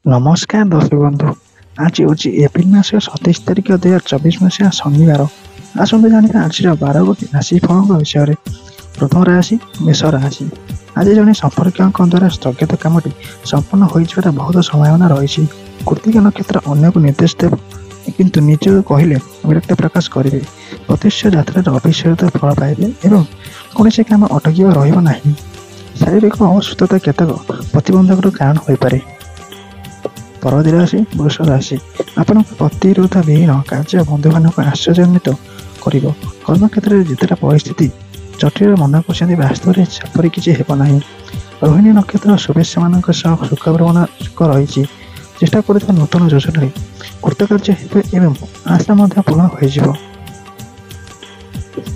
नमस्कार दर्शक बंधु। आज हूँ एप्रिल मास 27 तारिख 2024 मसीहा शनिवार। आसतु जाना आज 12 गोटी राशि फल विषय। प्रथम राशि मेष राशि। आज जड़े संपर्क द्वारा स्थगित कमटी संपूर्ण हो बहुत संभावना रही। कृतिका नक्षत्र अन्य को निर्देश देव किंतु निज कहले विरक्त प्रकाश करेंगे। प्रतिष्ठा यात्रा अविश्वास फल पाइबे एवं कौन से कम अटक रहा। शारीरिक असुस्थता केतक प्रतिबंधक कारण हो पारे। परवर्ती राशि वृष राशि। आपण प्रतिरोध विहीन कार्य बंधु मान आश्चर्यान्वित कर। कर्मक्षेत्र में जितेटा परिस्थिति जटिल मन कर वास्तव में चापरी किसी हेना। रोहिणी नक्षत्र शुभेच्छा मान सुखभ्रमण रही। चेष्टा कर नूतन योजन कृतकार्य एवं आशा पूर्ण हो।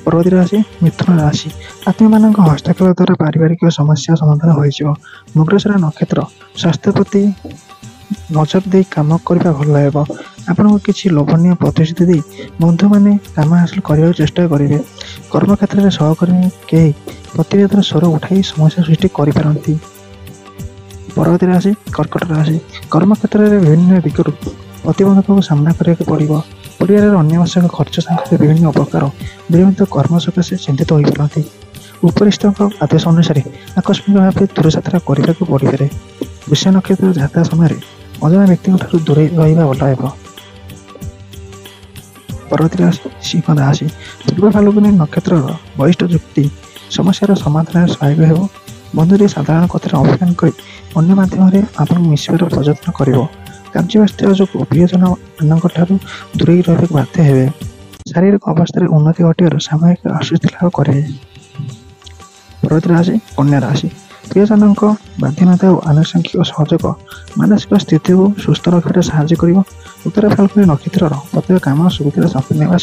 परवर्ती राशि मिथुन राशि। आत्मीय मान हस्तक्षेप द्वारा पारिवारिक समस्या समाधान हो। मृगशिरा नक्षत्र स्वास्थ्य प्रति नजर दे काम करने भल है। आपन को किसी लोभनीय प्रतिश्रुति दे बंधु मैंने काम हासिल करने चेष्टा करेंगे। कर्मक्षेत्र में सहकर्मी कई प्रतिवेदन स्वर उठाई समस्या सृष्टि करें। परवर्ती राशि कर्कट राशि। कर्मक्षेत्र में विभिन्न दिगरू प्रतिबंधक को सामना करने पड़ो। परिवार अन्यवश्यक खर्च संख्या विभिन्न उपकार विभिन्न कर्म सकाशे चिंतित हो पारती। उपरिस्थ आदेश अनुसार आकस्मिक भाव दूरयात्रा करने को पड़े। वृष नक्षत्र यात्रा समय अजना व्यक्ति दूरे रहा भल है। परवर्ती राशि सिंह राशि। पूर्व फाल्गुनी नक्षत्र वरिष्ठ युक्ति समस्यार समाधान सहायक हो। बंधुरी साधारण कथार अवहेलना कर अन्य माध्यम आपको मिसबार प्रयत्न कर। कार्य व्यस्त जो प्रियजन मान दूरे रहा बाध्य हे। शारीरिक अवस्था उन्नति घटार सामयिक आश्वस्ति लाभ करेंगे। परवर्ती राशि कन्या राशि। प्रियजन बाध्यता और आनुषंगिक सहयोग मानसिक स्थिति को सुस्थ रखा साहय कर। उत्तर फाल्गुनी नक्षत्र प्रत्येक कम सुविधा संपूर्ण होगा।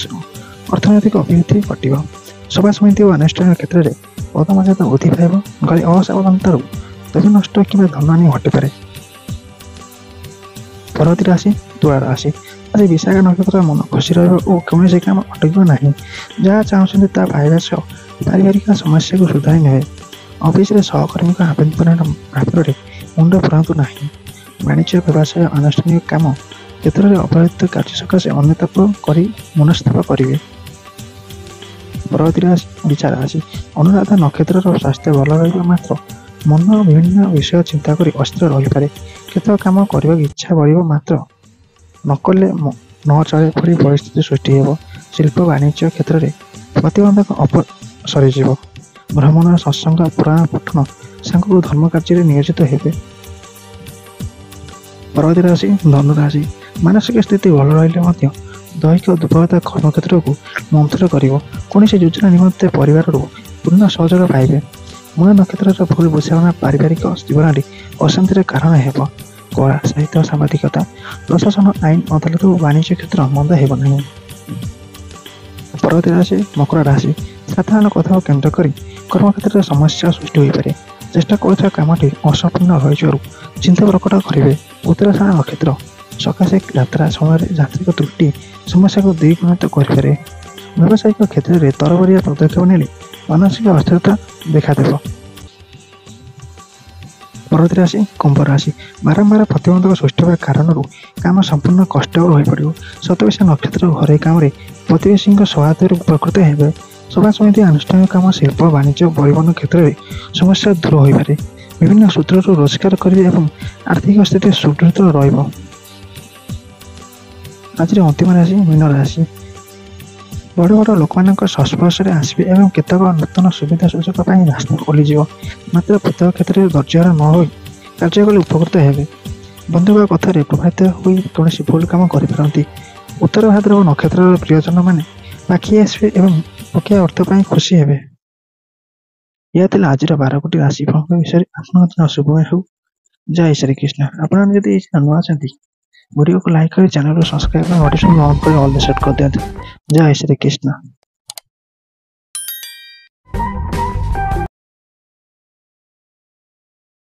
अर्थनैतिक अभिवृद्धि घटो। सभा समिति और अनुष्ठान क्षेत्र में पदमर्यादा वृद्धि पाइब। गली असावधानता द्रव्य नष्ट कि धनहानि घटिपे। परवर्ती राशि तुला राशि। आज विशाखा नक्षत्र मन खुशी रौन से कम अटक ना। जहाँ चाहते पाइबा सह पारिवारिक समस्या को सुधारी ने। ऑफिस रे सहकर्मी आवेदन भाव में मुंड पुरातु ना। वाणिज्य व्यवसाय आनुष्ठानिक काम क्षेत्र में अपराधित कार्य सकाशे अन्यताप कर मनस्ताप करेंगे। परवर्ती राशि वृषा राशि। अनुराधा नक्षत्र स्वास्थ्य भल रहा मात्र मन विभिन्न विषय चिंता कर अस्थिर रही पारे। केतक काम करने इच्छा बढ़ मात्र नकले न चले पड़ी परिस्थिति सृष्टि हो। शिल्प वाणिज्य क्षेत्र में प्रतिबंधक अपसरी। भ्रमण सत्संग पुराण पठन सांग धर्म कार्य नियोजित हे। परवर्ती राशि धनुराशि। मानसिक स्थिति भल रही दैहिक दुर्बलता कर्मक्षेत्र को मंथर कर। कौन से योजना निमंते परिवार पूर्ण सहयोग पाइबे। मूल नक्षत्र भूल बुझाणा पारिवारिक जीवन में अशांतिर कारण हो। कला साहित्य सामाजिकता प्रशासन आईन अदालत और वाणिज्य क्षेत्र मंद हो। परवर्ती राशि मकर राशि। साधारण कथा केन्द्र कर कर्मक्षेत्र समस्या सृष्टि हो पारे। चेष्टा कर कमटी असंपूर्ण रही चिंता प्रकट करेंगे। उत्तराषाढ़ नक्षत्र सकाशे यात्रा समय यांत्रिक त्रुटि समस्या को द्विगुणित करें। व्यावसायिक क्षेत्र में तरबरिया पदक्षेप ने मानसिक अस्थिरता देखादेव। परवर्ती राशि कुंभ राशि। बारंबार प्रतिबंधक सृष्टि होगा कारण काम संपूर्ण कष्ट हो पड़ो। सतविशा नक्षत्र घर काम प्रतिवेशी सहायता उपकृत हे। सभा समिति आनुष्ठानिक काम शिल्प वाणिज्य परिवहन क्षेत्र में समस्या दूर हो पारे। विभिन्न सूत्र रोजगार करेंगे और आर्थिक स्थिति सुदृढ़ रहा। आज अंतिम राशि मीन राशि। बड़ बड़ लोक संस्पर्श में आसवे और केतक नूतन सुविधा सुजोग रास्ता खोलीज। मात्र प्रत्येक क्षेत्र में धैर्य न हो कार्य कले उपकृत हे। बंधु कथार प्रभावित हो कौन भूल कम करपारती। उत्तर भाद्र नक्षत्र प्रियजन मैंने पाखी आसवे और बकिया अर्थ खुशी हे। यह आज 12 गोटी राशि फल विषय आप शुभमय हो। जय श्री कृष्ण। आपड़ी नुआ वीडियो को लाइक कर चैनल को सब्सक्राइब और नोटिफिकेशन ऑन कर ऑल सेट कर दिखाते। जय श्री कृष्ण।